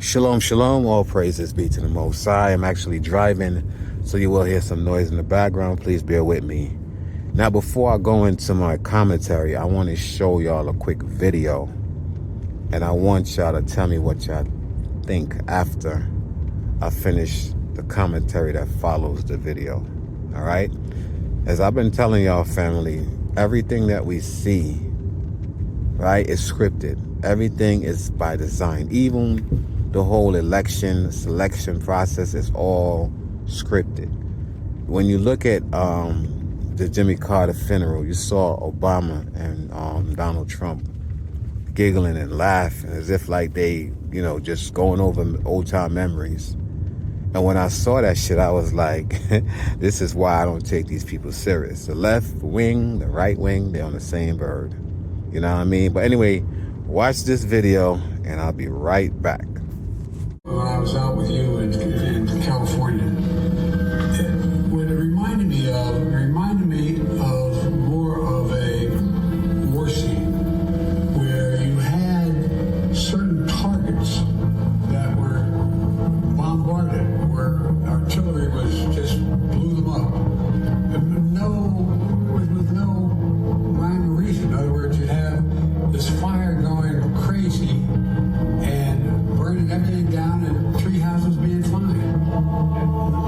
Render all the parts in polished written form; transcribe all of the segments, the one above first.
Shalom, shalom. All praises be to the Most High. I'm actually driving, so you will hear some noise in the background. Please bear with me. Now, before I go into my commentary, I want to show y'all a quick video, and I want y'all to tell me what y'all think after I finish the commentary that follows the video. All right? As I've been telling y'all, family, everything that we see, right, is scripted. Everything is by design. Even the whole election selection process is all scripted. When you look at the Jimmy Carter funeral, you saw Obama and Donald Trump giggling and laughing as if like they, just going over old time memories. And when I saw that shit, I was like, this is why I don't take these people serious. The left wing, the right wing, they're on the same bird. You know what I mean? But anyway, watch this video and I'll be right back. When I was out with you in California, what it reminded me of more of a war scene where you had certain targets that were bombarded, where artillery was just blew them up, with no rhyme or reason. In other words, you have this fire going crazy and burning everything down and tree houses being fine.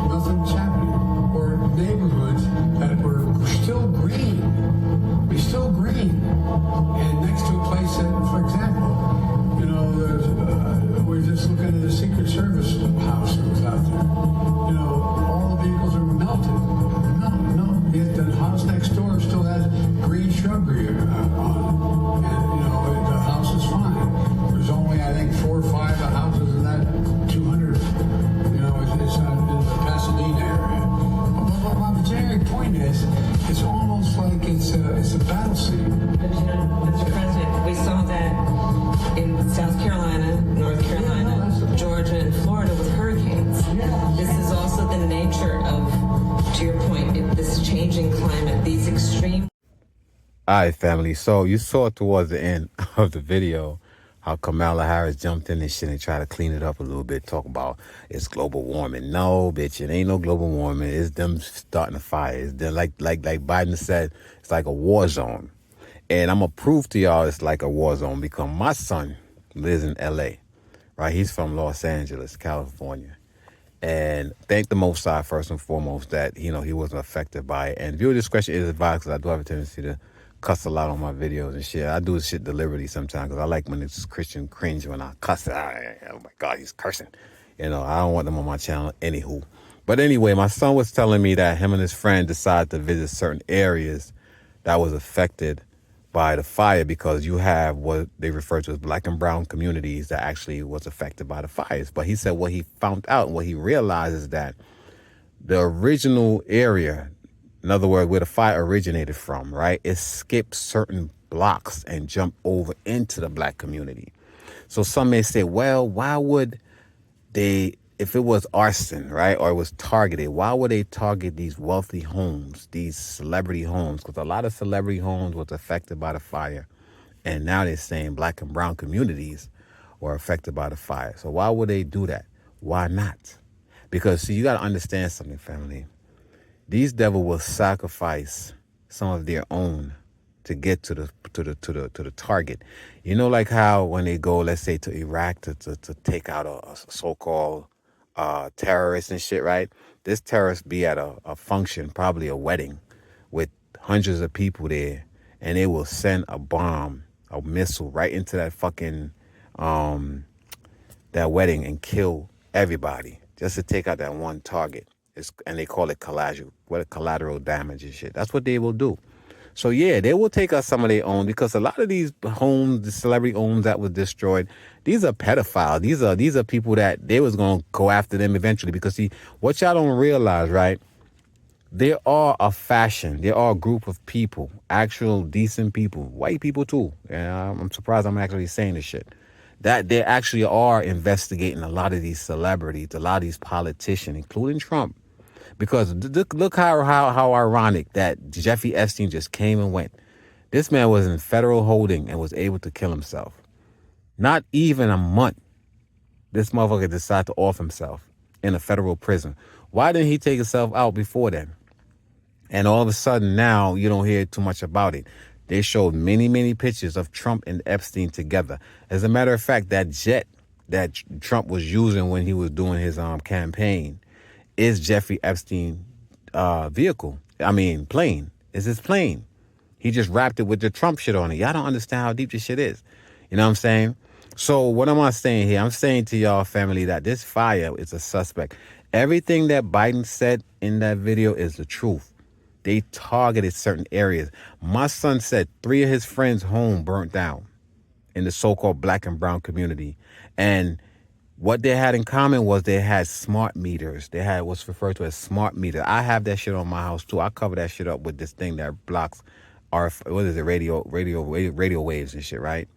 Nothing's happening. Or neighborhoods that were still green. And next to a place that, for example, we're just looking at the Secret Service house that was out there. All the vehicles are melted. No. Yet the house next door still has green shrubbery on it. And, the house is fine. There's only, I think, 4 or 5 houses in that 200, it's in the Pasadena area. But my generic point is, it's almost like it's a battle scene. But Mr. President, we saw that in South Carolina, North Carolina, Georgia, and Florida with hurricanes. This is also the nature of, to your point, this changing climate, these extreme. All right, family. So you saw towards the end of the video how Kamala Harris jumped in and shit and tried to clean it up a little bit, talk about it's global warming. No, bitch, it ain't no global warming. It's them starting a fire. It's them, like Biden said, it's like a war zone. And I'm going to prove to y'all it's like a war zone because my son lives in L.A., right? He's from Los Angeles, California. And thank the Most High, first and foremost, that, he wasn't affected by it. And viewer discretion is advised because I do have a tendency to cuss a lot on my videos and shit. I do shit deliberately sometimes because I like when it's Christian cringe when I cuss. Oh my God, he's cursing. I don't want them on my channel. Anywho. But anyway, my son was telling me that him and his friend decided to visit certain areas that was affected by the fire because you have what they refer to as black and brown communities that actually was affected by the fires. But he said what he found out and what he realized is that the original area, in other words, where the fire originated from, right, it skipped certain blocks and jumped over into the black community. So some may say, well, why would they, if it was arson, right, or it was targeted, why would they target these wealthy homes, these celebrity homes? Because a lot of celebrity homes was affected by the fire. And now they're saying black and brown communities were affected by the fire. So why would they do that? Why not? Because, see, you got to understand something, family. These devils will sacrifice some of their own to get to the target. Like how when they go, let's say, to Iraq to take out a so-called terrorist and shit, right? This terrorist be at a function, probably a wedding, with hundreds of people there, and they will send a bomb, a missile right into that fucking that wedding and kill everybody just to take out that one target. And they call it collateral damage and shit. That's what they will do. So yeah, they will take out some of their own because a lot of these homes, the celebrity homes that was destroyed, these are pedophiles. These are people that they was gonna go after them eventually. Because see, what y'all don't realize, right? There are a faction, there are a group of people, actual decent people, white people too. And I'm surprised I'm actually saying this shit. That they actually are investigating a lot of these celebrities, a lot of these politicians, including Trump. Because look how ironic that Jeffrey Epstein just came and went. This man was in federal holding and was able to kill himself. Not even a month this motherfucker decided to off himself in a federal prison. Why didn't he take himself out before then? And all of a sudden now you don't hear too much about it. They showed many, many pictures of Trump and Epstein together. As a matter of fact, that jet that Trump was using when he was doing his campaign is Jeffrey Epstein plane. It's his plane. He just wrapped it with the Trump shit on it. Y'all don't understand how deep this shit is. You know what I'm saying? So what am I saying here? I'm saying to y'all family that this fire is a suspect. Everything that Biden said in that video is the truth. They targeted certain areas. My son said 3 of his friends' home burnt down in the so-called black and brown community. And what they had in common was they had smart meters. They had what's referred to as smart meter. I have that shit on my house too. I cover that shit up with this thing that blocks radio waves and shit, right?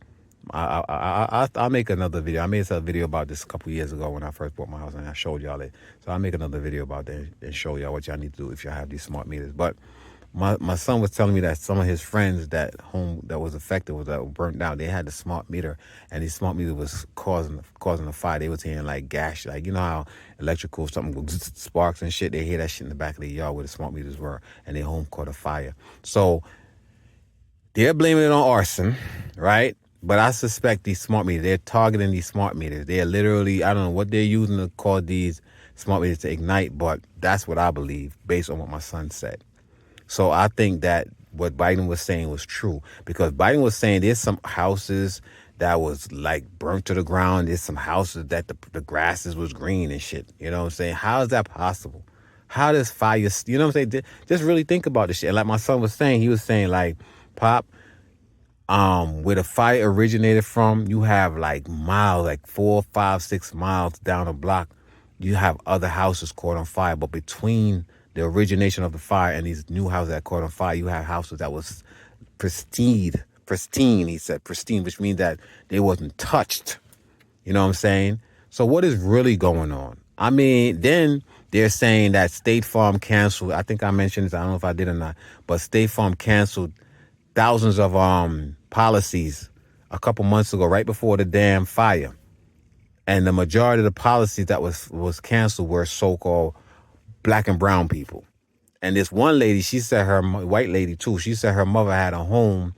I'll make another video. I made a video about this a couple years ago when I first bought my house, and I showed y'all it. So I'll make another video about that and show y'all what y'all need to do if y'all have these smart meters. But my son was telling me that some of his friends that home that was affected that were burnt down, they had the smart meter, and the smart meter was causing a fire. They was hearing like gas, like you know how electrical something goes sparks and shit. They hear that shit in the back of the yard where the smart meters were, and their home caught a fire. So they're blaming it on arson, right? But I suspect these smart meters, they're targeting these smart meters. They're literally, I don't know what they're using to call these smart meters to ignite, but that's what I believe based on what my son said. So I think that what Biden was saying was true, because Biden was saying there's some houses that was like burnt to the ground. There's some houses that the grasses was green and shit. You know what I'm saying? How is that possible? How does fire, you know what I'm saying? Just really think about this shit. And like my son was saying, he was saying like, Pop, where the fire originated from, you have like miles, like 4, 5, 6 miles down the block, you have other houses caught on fire. But between the origination of the fire and these new houses that caught on fire, you have houses that was pristine, he said, pristine, which means that they wasn't touched. You know what I'm saying? So what is really going on? I mean, then they're saying that State Farm canceled, I think I mentioned this, I don't know if I did or not, but State Farm canceled thousands of policies a couple months ago, right before the damn fire. And the majority of the policies that was canceled were so-called black and brown people. And this one lady, she said, her white lady too, she said her mother had a home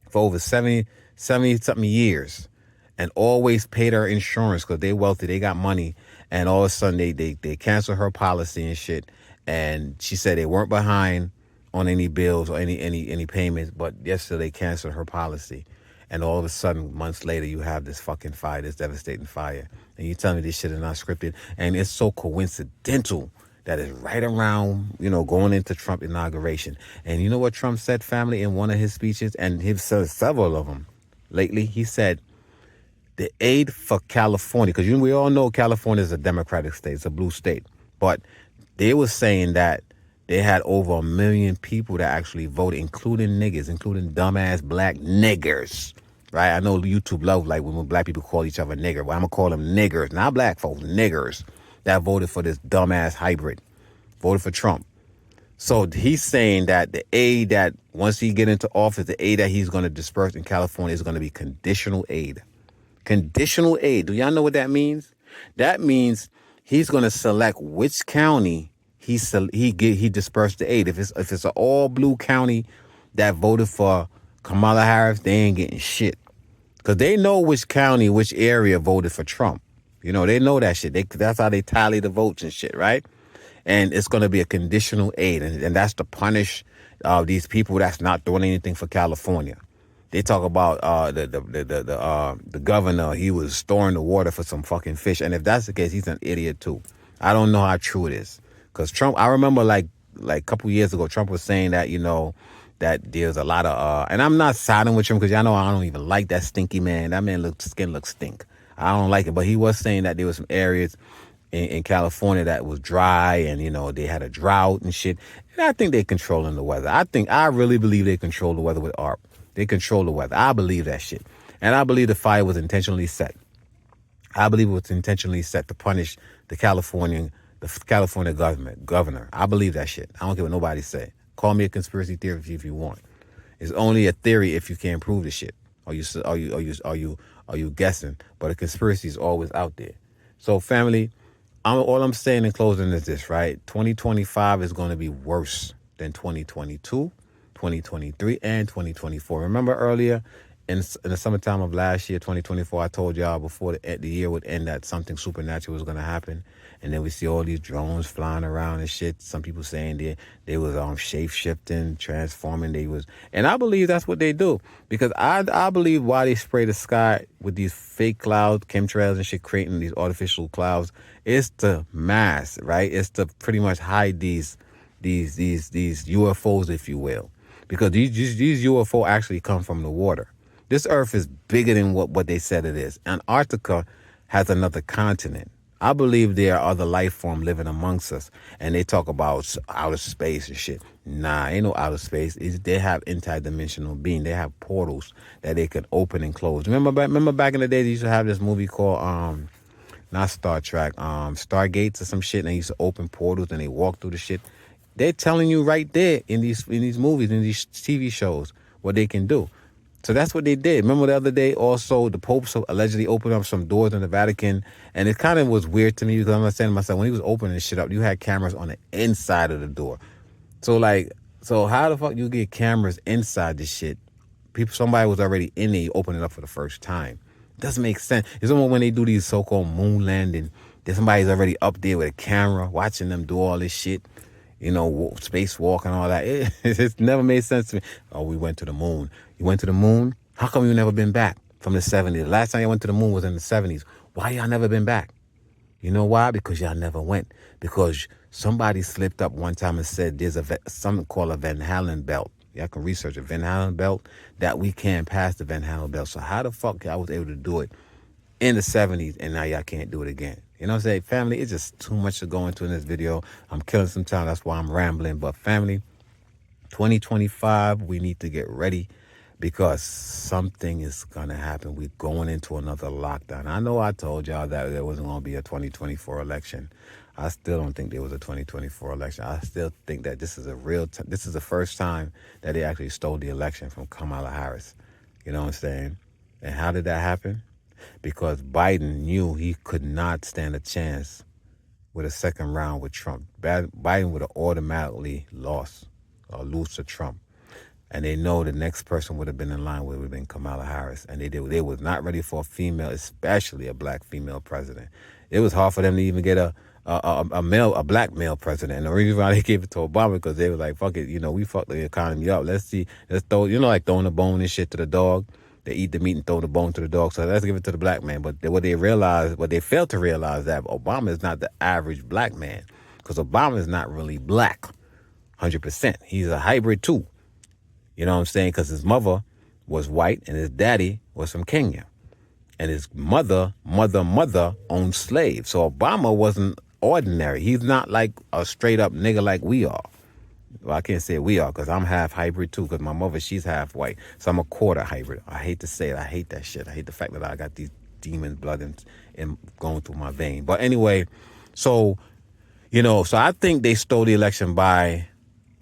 for over 70 something years and always paid her insurance because they wealthy, they got money. And all of a sudden they canceled her policy and shit. And she said they weren't behind on any bills or any payments, but yesterday they canceled her policy. And all of a sudden, months later, you have this fucking fire, this devastating fire. And you tell me this shit is not scripted. And it's so coincidental that it's right around, going into Trump inauguration. And you know what Trump said, family, in one of his speeches? And he's said several of them lately. He said, the aid for California, because we all know California is a Democratic state, it's a blue state. But they were saying that they had over 1 million people that actually voted, including niggas, including dumbass black niggers, right? I know YouTube love like when black people call each other nigger. Well, I'm going to call them niggers, not black folks, niggers that voted for this dumbass hybrid, voted for Trump. So he's saying that the aid that once he get into office, the aid that he's going to disperse in California is going to be conditional aid. Conditional aid. Do y'all know what that means? That means he's going to select which county he dispersed the aid. If it's an all blue county that voted for Kamala Harris, they ain't getting shit, because they know which county, which area voted for Trump. They know that shit. That's how they tally the votes and shit, right? And it's going to be a conditional aid, and that's to punish these people that's not doing anything for California. They talk about the governor. He was storing the water for some fucking fish, and if that's the case, he's an idiot too. I don't know how true it is. Because Trump, I remember like a couple years ago, Trump was saying that, that there's a lot of, and I'm not siding with him because y'all know I don't even like that stinky man. That man skin looks stink. I don't like it. But he was saying that there were some areas in California that was dry and, they had a drought and shit. And I think they're controlling the weather. I really believe they control the weather with ARP. They control the weather. I believe that shit. And I believe the fire was intentionally set. I believe it was intentionally set to punish the California governor. I believe that shit. I don't care what nobody say. Call me a conspiracy theory if you want. It's only a theory if you can't prove the shit. Are you guessing? But a conspiracy is always out there. So, family, all I'm saying in closing is this, right? 2025 is going to be worse than 2022, 2023, and 2024. Remember earlier in the summertime of last year, 2024, I told y'all before the year would end that something supernatural was going to happen. And then we see all these drones flying around and shit. Some people saying they was shape shifting, transforming. And I believe that's what they do, because I believe why they spray the sky with these fake clouds, chemtrails and shit, creating these artificial clouds, is to mask, right? It's to pretty much hide these UFOs, if you will, because these UFO actually come from the water. This Earth is bigger than what they said it is. Antarctica has another continent. I believe there are other life forms living amongst us. And they talk about outer space and shit. Nah, ain't no outer space. They have interdimensional being. They have portals that they can open and close. Remember back in the day, they used to have this movie called, not Star Trek, Stargates or some shit. And they used to open portals and they walk through the shit. They're telling you right there in these movies, in these TV shows, what they can do. So that's what they did. Remember the other day also, the Pope allegedly opened up some doors in the Vatican. And it kind of was weird to me, because I'm saying to myself, when he was opening this shit up, you had cameras on the inside of the door. So how the fuck you get cameras inside this shit? Somebody was already in there, you open it up for the first time. It doesn't make sense. It's almost when they do these so-called moon landing, that somebody's already up there with a camera watching them do all this shit. Spacewalk and all that. It's never made sense to me. Oh, we went to the moon. You went to the moon? How come you never been back from the 70s? The last time you went to the moon was in the 70s. Why y'all never been back? You know why? Because y'all never went. Because somebody slipped up one time and said there's something called a Van Halen belt. Y'all can research a Van Halen belt, that we can't pass the Van Halen belt. So how the fuck y'all was able to do it in the 70s and now y'all can't do it again? You know what I'm saying? Family, it's just too much to go into in this video. I'm killing some time. That's why I'm rambling. But family, 2025, we need to get ready, because something is going to happen. We're going into another lockdown. I know I told y'all that there wasn't going to be a 2024 election. I still don't think there was a 2024 election. I still think that this is this is the first time that they actually stole the election from Kamala Harris. You know what I'm saying? And how did that happen? Because Biden knew he could not stand a chance with a second round with Trump. Biden would have automatically lost or lose to Trump. And they know the next person would have been in line would have been Kamala Harris. And they was not ready for a female, especially a black female president. It was hard for them to even get a black male president. And the reason why they gave it to Obama, because they were like, fuck it, we fucked the economy up. Let's throw, like throwing the bone and shit to the dog. They eat the meat and throw the bone to the dog. So let's give it to the black man. But what they failed to realize, that Obama is not the average black man, because Obama is not really black 100%. He's a hybrid too. You know what I'm saying? Because his mother was white and his daddy was from Kenya. And his mother owned slaves. So Obama wasn't ordinary. He's not like a straight up nigga like we are. Well, I can't say we are, because I'm half hybrid too, because my mother, she's half white. So I'm a quarter hybrid. I hate to say it. I hate that shit. I hate the fact that I got these demon blood and going through my vein. But anyway, so I think they stole the election by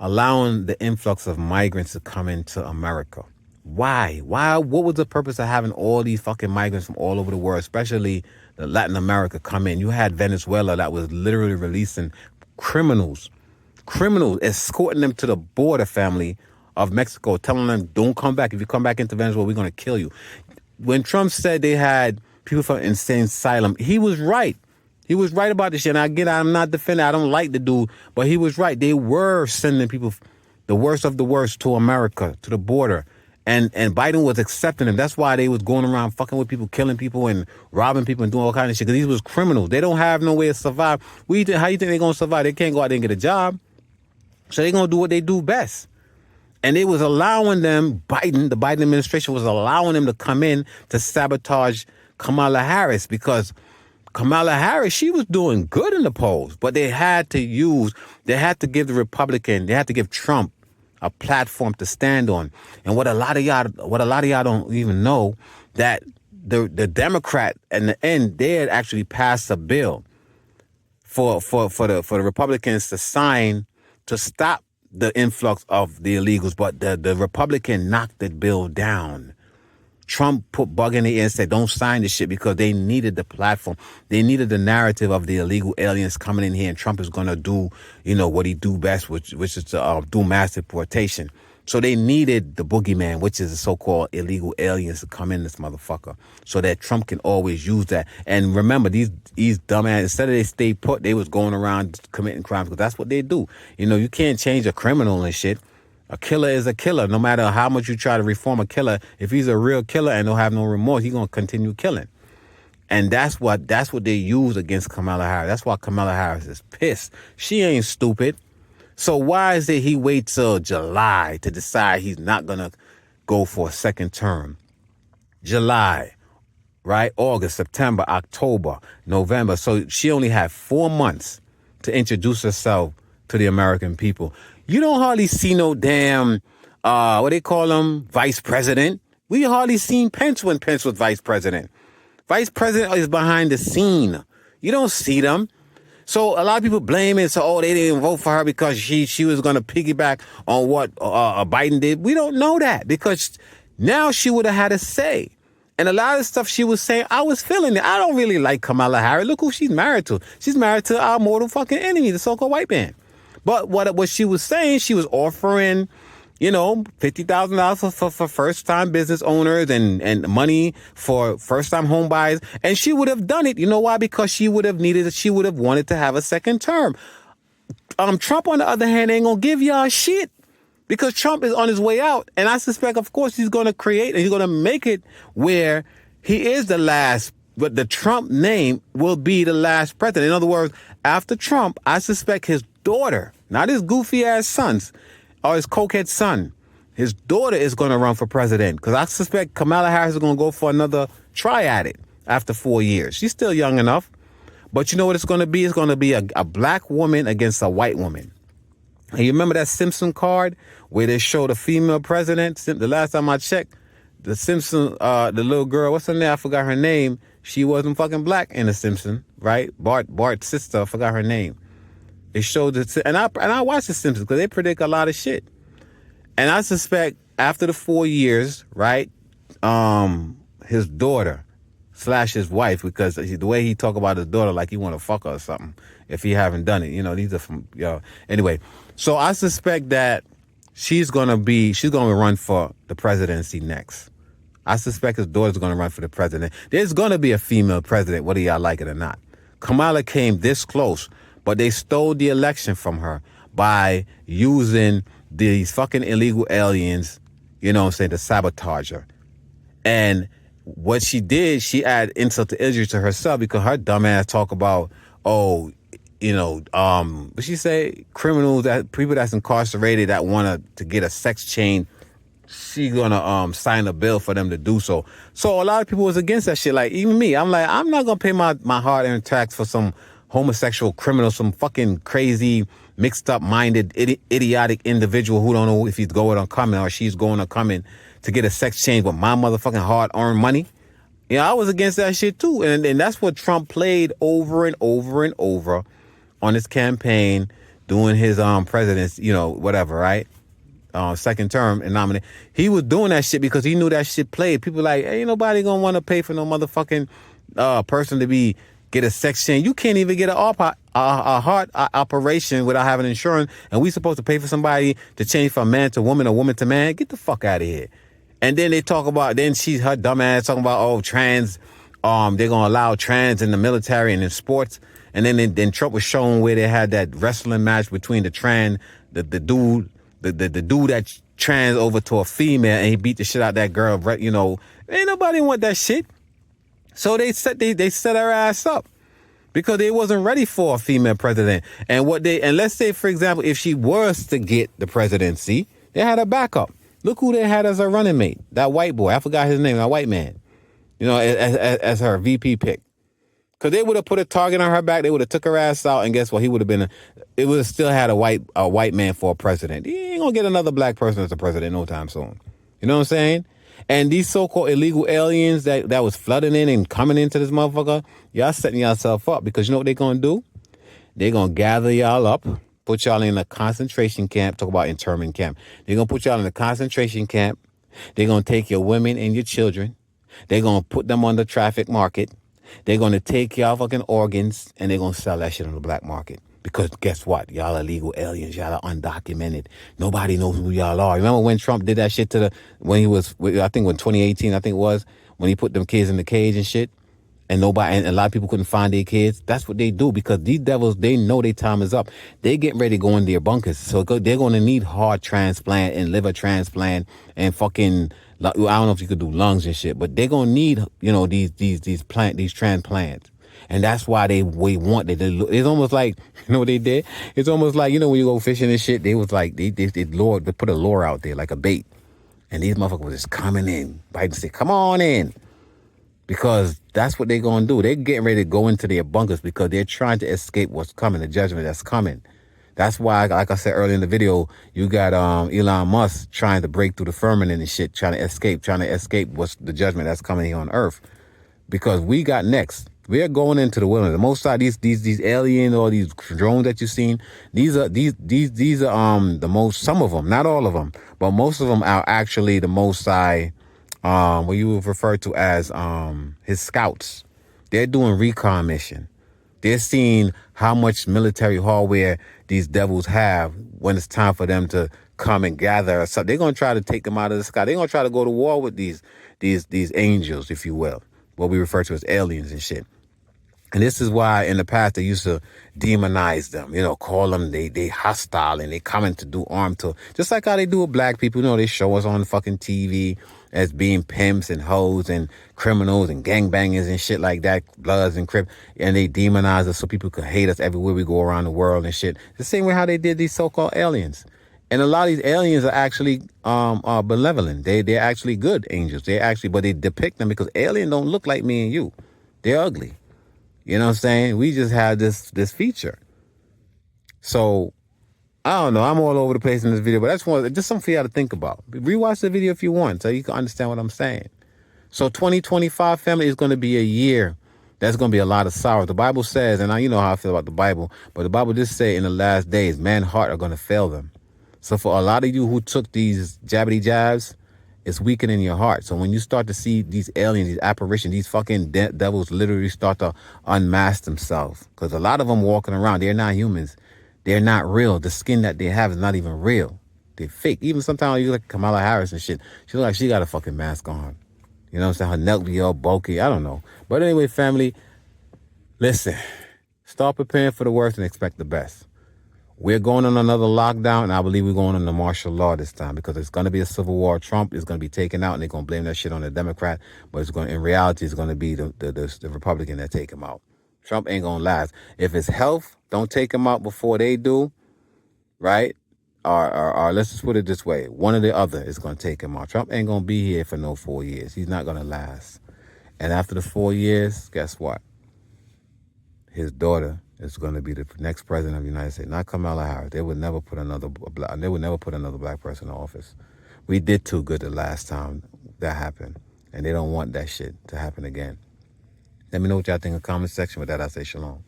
allowing the influx of migrants to come into America. Why? What was the purpose of having all these fucking migrants from all over the world, especially the Latin America, come in? You had Venezuela that was literally releasing criminals, escorting them to the border, family, of Mexico, telling them, don't come back. If you come back into Venezuela, we're going to kill you. When Trump said they had people from insane asylum, he was right. He was right about this shit. And again, I'm not defending. I don't like the dude, but he was right. They were sending people, the worst of the worst, to America, to the border. And Biden was accepting them. That's why they was going around fucking with people, killing people and robbing people and doing all kinds of shit, because these was criminals. They don't have no way to survive. How you think they're going to survive? They can't go out there and get a job. So they're going to do what they do best. And it was allowing them, the Biden administration was allowing them to come in to sabotage Kamala Harris, because Kamala Harris, she was doing good in the polls, but they had to give the Republican, they had to give Trump a platform to stand on. And what a lot of y'all don't even know, that the Democrat in the end, they had actually passed a bill for the Republicans to sign to stop the influx of the illegals, but the Republican knocked the bill down. Trump put bug in the ear and said, don't sign this shit, because they needed the platform. They needed the narrative of the illegal aliens coming in here, and Trump is going to do, what he do best, which is to do mass deportation. So they needed the boogeyman, which is the so-called illegal aliens, to come in this motherfucker, so that Trump can always use that. And remember, these dumbass, instead of they stay put, they was going around committing crimes, because that's what they do. You can't change a criminal and shit. A killer is a killer. No matter how much you try to reform a killer, if he's a real killer and don't have no remorse, he's gonna continue killing. And that's what they use against Kamala Harris. That's why Kamala Harris is pissed. She ain't stupid. So why is it he wait till July to decide he's not gonna go for a second term? July, right? August, September, October, November. So she only had 4 months to introduce herself to the American people. You don't hardly see no damn, what they call him, vice president. We hardly seen Pence when Pence was vice president. Vice president is behind the scene. You don't see them. So a lot of people blame it. So, they didn't vote for her because she was going to piggyback on what Biden did. We don't know that, because now she would have had a say. And a lot of stuff she was saying, I was feeling it. I don't really like Kamala Harris. Look who she's married to. She's married to our mortal fucking enemy, the so-called white man. But what she was saying, she was offering, $50,000 for first-time business owners and money for first-time home buyers. And she would have done it. You know why? Because she would have wanted to have a second term. Trump, on the other hand, ain't gonna give y'all shit, because Trump is on his way out. And I suspect, of course, he's gonna create and he's gonna make it where he is the last, but the Trump name will be the last president. In other words, after Trump, I suspect his daughter, not his goofy ass sons or his cokehead son, his daughter is going to run for president, because I suspect Kamala Harris is going to go for another try at it after 4 years. She's still young enough. But you know what it's going to be? It's going to be a black woman against a white woman. And you remember that Simpson card where they showed a female president? The last time I checked, the Simpson, the little girl, what's her name? I forgot her name. She wasn't fucking black in the Simpson, right? Bart's sister, I forgot her name. It showed it, and I watched the Simpsons because they predict a lot of shit. And I suspect after the 4 years, right, his daughter / his wife, because the way he talk about his daughter like he want to fuck her or something if he haven't done it. These are from Anyway, so I suspect that she's gonna run for the presidency next. I suspect his daughter's gonna run for the president. There's gonna be a female president, whether y'all like it or not. Kamala came this close, but they stole the election from her by using these fucking illegal aliens, to sabotage her. And what she did, she added insult to injury to herself, because her dumb ass talk about, what she say, criminals, people that's incarcerated that want to get a sex change, she's gonna sign a bill for them to do so. So a lot of people was against that shit. Like, even me, I'm like, I'm not gonna pay my hard-earned tax for some homosexual criminal, some fucking crazy, mixed up minded, idiotic individual who don't know if he's going or coming or she's going or coming to get a sex change with my motherfucking hard-earned money. I was against that shit too. And that's what Trump played over and over and over on his campaign, doing his presidency, whatever, right? Second term and nominate. He was doing that shit because he knew that shit played. People like, ain't nobody gonna want to pay for no motherfucking person to get a sex change. You can't even get a heart operation without having insurance, and we supposed to pay for somebody to change from man to woman or woman to man? Get the fuck out of here. And then they talk about, her dumb ass talking about, trans, they're gonna allow trans in the military and in sports. And then Trump was showing where they had that wrestling match between the dude that trans over to a female, and he beat the shit out of that girl. Ain't nobody want that shit. So they set her ass up because they wasn't ready for a female president. And let's say, for example, if she was to get the presidency, they had a backup. Look who they had as a running mate. That white boy. I forgot his name. That white man. As her VP pick. Because they would have put a target on her back. They would have took her ass out. And guess what? It would have still had a white man for a president. He ain't going to get another black person as a president no time soon. You know what I'm saying? And these so-called illegal aliens that was flooding in and coming into this motherfucker, y'all setting yourself up, because you know what they're going to do? They're going to gather y'all up, put y'all in a concentration camp, talk about internment camp. They're going to put y'all in a concentration camp. They're going to take your women and your children. They're going to put them on the traffic market. They're going to take y'all fucking organs and they're going to sell that shit on the black market. Because guess what? Y'all illegal aliens. Y'all are undocumented. Nobody knows who y'all are. Remember when Trump did that shit when he was, I think when 2018, I think it was, when he put them kids in the cage and shit? And a lot of people couldn't find their kids. That's what they do because these devils, they know their time is up. They getting ready to go in their bunkers. So they're going to need heart transplant and liver transplant and fucking, I don't know if you could do lungs and shit, but they're going to need, these transplants. And that's why they want it. It's almost like, you know what they did? It's almost like, when you go fishing and shit, they was like, they put a lure out there like a bait. And these motherfuckers was just coming in, biting, say, come on in. Because that's what they're going to do. They're getting ready to go into their bunkers because they're trying to escape what's coming, the judgment that's coming. That's why, like I said earlier in the video, you got Elon Musk trying to break through the firmament and shit, trying to escape what's the judgment that's coming here on Earth. Because we got next. We are going into the wilderness. The most side, these alien or these drones that you've seen, these are the most, some of them, not all of them, but most of them are actually the most side. What you would refer to as his scouts. They're doing recon mission. They're seeing how much military hardware these devils have when it's time for them to come and gather. So they're gonna try to take them out of the sky. They're gonna try to go to war with these angels, if you will, what we refer to as aliens and shit. And this is why in the past they used to demonize them, call them they hostile and they coming to do harm to, just like how they do with black people. They show us on fucking TV as being pimps and hoes and criminals and gangbangers and shit like that, Bloods and Crips, and they demonize us so people could hate us everywhere we go around the world and shit. The same way how they did these so-called aliens. And a lot of these aliens are actually benevolent. They're actually good angels. But they depict them because aliens don't look like me and you. They're ugly. You know what I'm saying? We just have this feature. So, I don't know. I'm all over the place in this video, but that's just something for y'all to think about. Rewatch the video if you want so you can understand what I'm saying. So 2025, family, is going to be a year. That's going to be a lot of sorrow. The Bible says, and you know how I feel about the Bible, but the Bible just say in the last days, man's heart are going to fail them. So for a lot of you who took these jabbity jabs, it's weakening your heart. So when you start to see these aliens, these apparitions, these fucking devils literally start to unmask themselves. Because a lot of them walking around, they're not humans. They're not real. The skin that they have is not even real. They're fake. Even sometimes you look like Kamala Harris and shit. She look like she got a fucking mask on. You know what I'm saying? Her neck be all bulky. I don't know. But anyway, family, listen. Start preparing for the worst and expect the best. We're going on another lockdown, and I believe we're going on the martial law this time because it's going to be a civil war. Trump is going to be taken out, and they're going to blame that shit on the Democrat. But in reality, it's going to be the Republican that take him out. Trump ain't going to last. If it's health, don't take him out before they do, right? Or let's just put it this way. One or the other is going to take him out. Trump ain't going to be here for no 4 years. He's not going to last. And after the 4 years, guess what? His daughter is going to be the next president of the United States, not Kamala Harris. They would never put another black person in office. We did too good the last time that happened, and they don't want that shit to happen again. Let me know what y'all think in the comment section. With that, I say shalom.